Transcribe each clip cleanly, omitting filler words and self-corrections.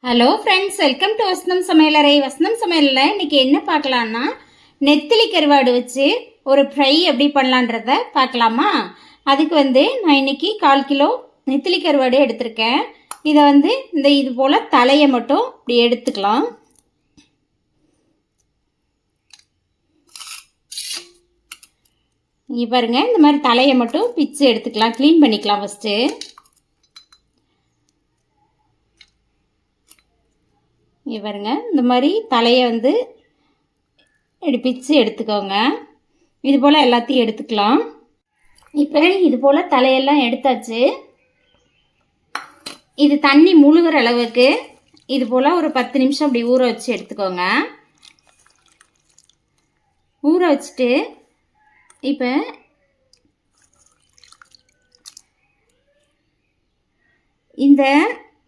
Hello friends, welcome to வசந்தம் சமையலறை. வசந்தம் சமையலில் இன்றைக்கி என்ன பார்க்கலான்னா, நெத்திலி கருவாடு வச்சு ஒரு ஃப்ரை எப்படி பண்ணலான்றத பார்க்கலாமா? அதுக்கு நான் இன்றைக்கி 1/4 கிலோ நெத்திலி கருவாடு எடுத்திருக்கேன். இதை இது போல் தலையை மட்டும் இப்படி எடுத்துக்கலாம். இங்கே பாருங்கள், இந்த மாதிரி தலையை மட்டும் பிச்சு எடுத்துக்கலாம், க்ளீன் பண்ணிக்கலாம் ஃபஸ்ட்டு. பாருங்க, இந்த மாதிரி தலையை இப்படி பிச்சு எடுத்துக்கோங்க. இது போல் எல்லாத்தையும் எடுத்துக்கலாம். இப்போ இது போல் தலையெல்லாம் எடுத்தாச்சு. இது தண்ணி முழுகிற அளவுக்கு இது போல் ஒரு 10 நிமிஷம் அப்படி ஊற வச்சு எடுத்துக்கோங்க. ஊற வச்சுட்டு இப்போ இந்த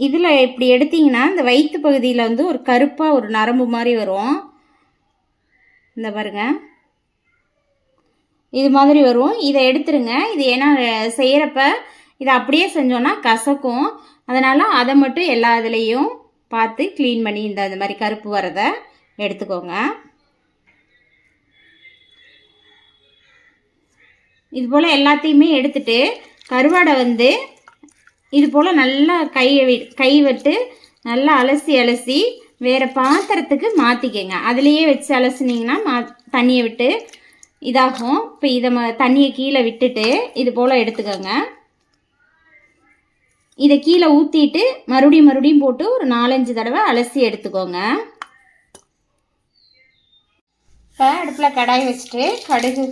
இதில் இப்படி எடுத்திங்கன்னா இந்த வயிற்று பகுதியில் ஒரு கருப்பாக ஒரு நரம்பு மாதிரி வரும். இந்த பாருங்க, இது மாதிரி வரும். இதை எடுத்துருங்க. இது ஏன்னா செய்கிறப்ப இதை அப்படியே செஞ்சோன்னா கசக்கும். அதனால் அதை மட்டும் எல்லா இதுலேயும் பார்த்து க்ளீன் பண்ணி இந்த மாதிரி கருப்பு வரதை எடுத்துக்கோங்க. இது போல் எல்லாத்தையுமே எடுத்துட்டு கருவாடை இது போல் நல்லா கை விட்டு நல்லா அலசி வேறு பாத்திரத்துக்கு மாற்றிக்கங்க. அதுலேயே வச்சு அலசினீங்கன்னா தண்ணியை விட்டு இதாகும். இப்போ இதை தண்ணியை கீழே விட்டுட்டு இது போல் எடுத்துக்கோங்க. இதை கீழே ஊற்றிட்டு மறுபடியும் போட்டு ஒரு 4-5 தடவை அலசி எடுத்துக்கோங்க. இப்போ அடுப்பில் கடாய் வச்சுட்டு கடுகு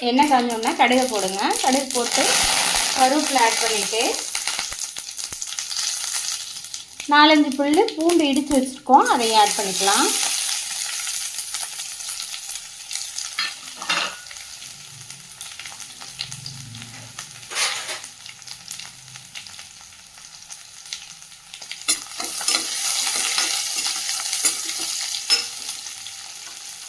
எண்ணெய் காஞ்சோன்னா கடுகை போடுங்க. கடுகு போட்டு கருவேப்பிலை ஆட் பண்ணிவிட்டு 4-5 புல்லு பூண்டு இடித்து வச்சுருக்கோம், அதையும் ஆட் பண்ணிக்கலாம்.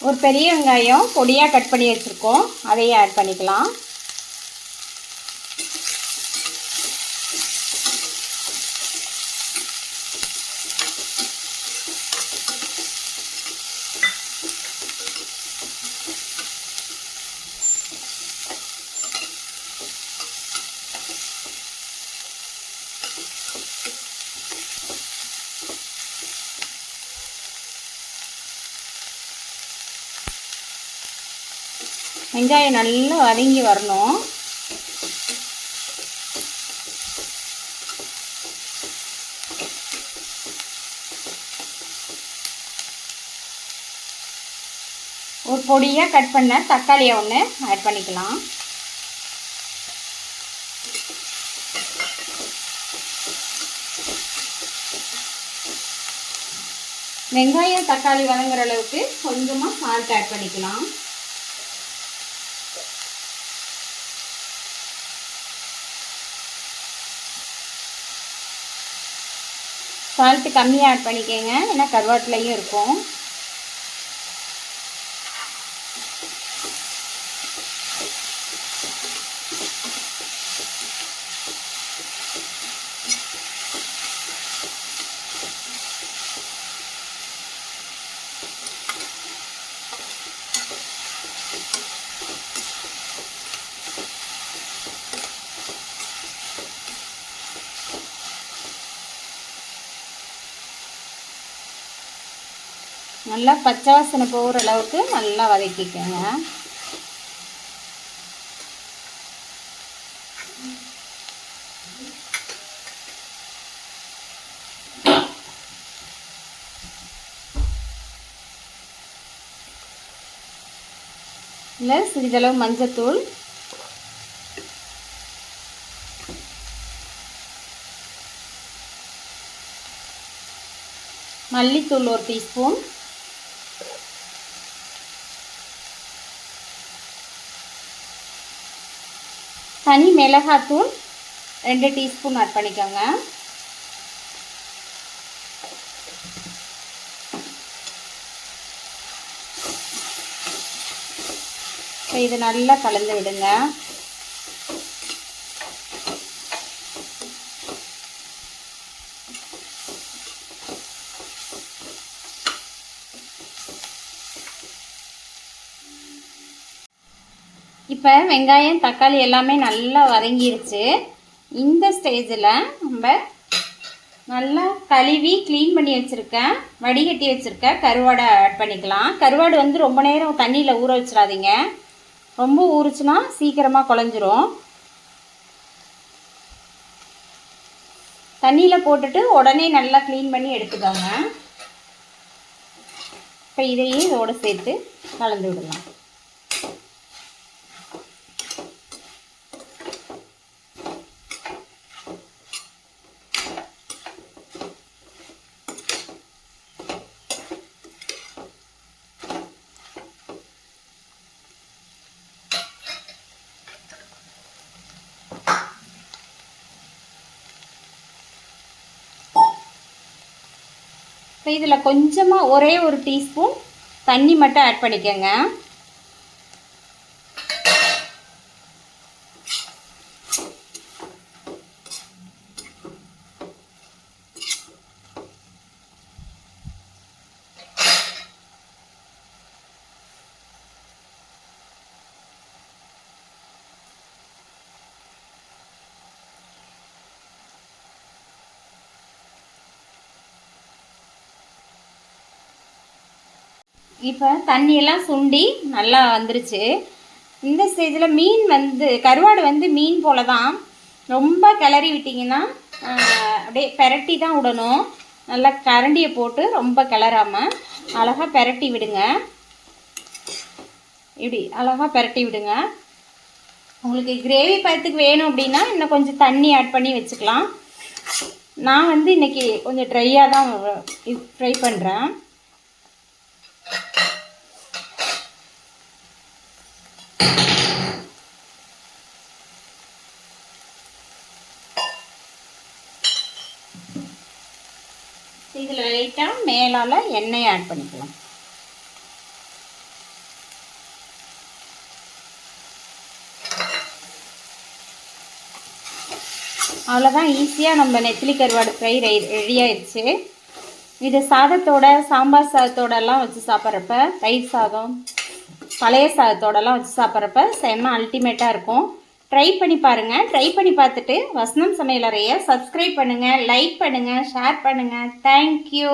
ஒரு பெரிய வெங்காயம் பொடியாக கட் பண்ணி வச்சுருக்கோம், அதையும் ஆட் பண்ணிக்கலாம். வெங்காயம் நல்லா வதங்கி வரணும். ஒரு பொடியாக கட் பண்ண தக்காளியை ஒன்று ஆட் பண்ணிக்கலாம். வெங்காயம் தக்காளி வதங்குற அளவுக்கு கொஞ்சமாக சால்ட் ஆட் பண்ணிக்கலாம். சால்ட்டு கம்மியாக ஆட் பண்ணிக்கோங்க, ஏன்னா கருவாட்டிலையும் இருக்கும். நல்லா பச்சை வாசனை போகிற அளவுக்கு நல்லா வதக்கிக்கோங்க. இல்லை சிறிதளவு மஞ்சத்தூள், மல்லித்தூள் 1 டீஸ்பூன், தனி மிளகாத்தூள் 2 டீஸ்பூன் ஆட் பண்ணிக்கோங்க. இப்போ இதை நல்லா கலந்து விடுங்க. இப்போ வெங்காயம் தக்காளி எல்லாமே நல்லா வதங்கிருச்சு. இந்த ஸ்டேஜில் நம்ம நல்லா கழுவி க்ளீன் பண்ணி வச்சுருக்கேன், வடிகட்டி வச்சுருக்கேன் கருவாடை ஆட் பண்ணிக்கலாம். கருவாடு வந்து ரொம்ப நேரம் தண்ணியில் ஊற வச்சிடாதீங்க, ரொம்ப ஊறுச்சுன்னா சீக்கிரமாக குழஞ்சிரும். தண்ணியில் போட்டுட்டு உடனே நல்லா க்ளீன் பண்ணி எடுத்துக்கோங்க. இப்போ இதையே இதோடு சேர்த்து கலந்து விடலாம். இப்போ இதில் கொஞ்சமாக ஒரே ஒரு டீஸ்பூன் தண்ணி மட்டும் ஆட் பண்ணிக்கோங்க. இப்போ தண்ணியெல்லாம் சுண்டி நல்லா வந்துருச்சு. இந்த ஸ்டேஜில் மீன் வந்து கருவாடு வந்து மீன் போல தான், ரொம்ப கிளறி விட்டிங்கன்னா அப்படியே பெரட்டி தான் விடணும். நல்லா கரண்டியை போட்டு ரொம்ப கிளறாமல் அழகாக பெரட்டி விடுங்க. இப்படி அழகாக பெரட்டி விடுங்க. உங்களுக்கு கிரேவி பதத்துக்கு வேணும் அப்படின்னா இன்னும் கொஞ்சம் தண்ணி ஆட் பண்ணி வச்சுக்கலாம். நான் வந்து இன்றைக்கி கொஞ்சம் ட்ரையாக தான் ஃப்ரை பண்ணுறேன். இதில் லைட்டாக மேலால் எண்ணெயை ஆட் பண்ணிக்கலாம். அவ்வளோதான், ஈஸியாக நம்ம நெத்திலி கருவாடு ஃப்ரை ரெடி ஆயிடுச்சு. இது சாதத்தோட, சாம்பார் சாதத்தோடலாம் வச்சு சாப்பிட்றப்ப, தயிர் சாதம், பழைய சாதத்தோடலாம் வச்சு சாப்பிட்றப்ப செம்ம அல்டிமேட்டாக இருக்கும். ட்ரை பண்ணி பாருங்கள். ட்ரை பண்ணி பார்த்துட்டு வசனம் சமையலறையை சப்ஸ்கிரைப் பண்ணுங்கள், லைக் பண்ணுங்கள், ஷேர் பண்ணுங்கள். தேங்க்யூ.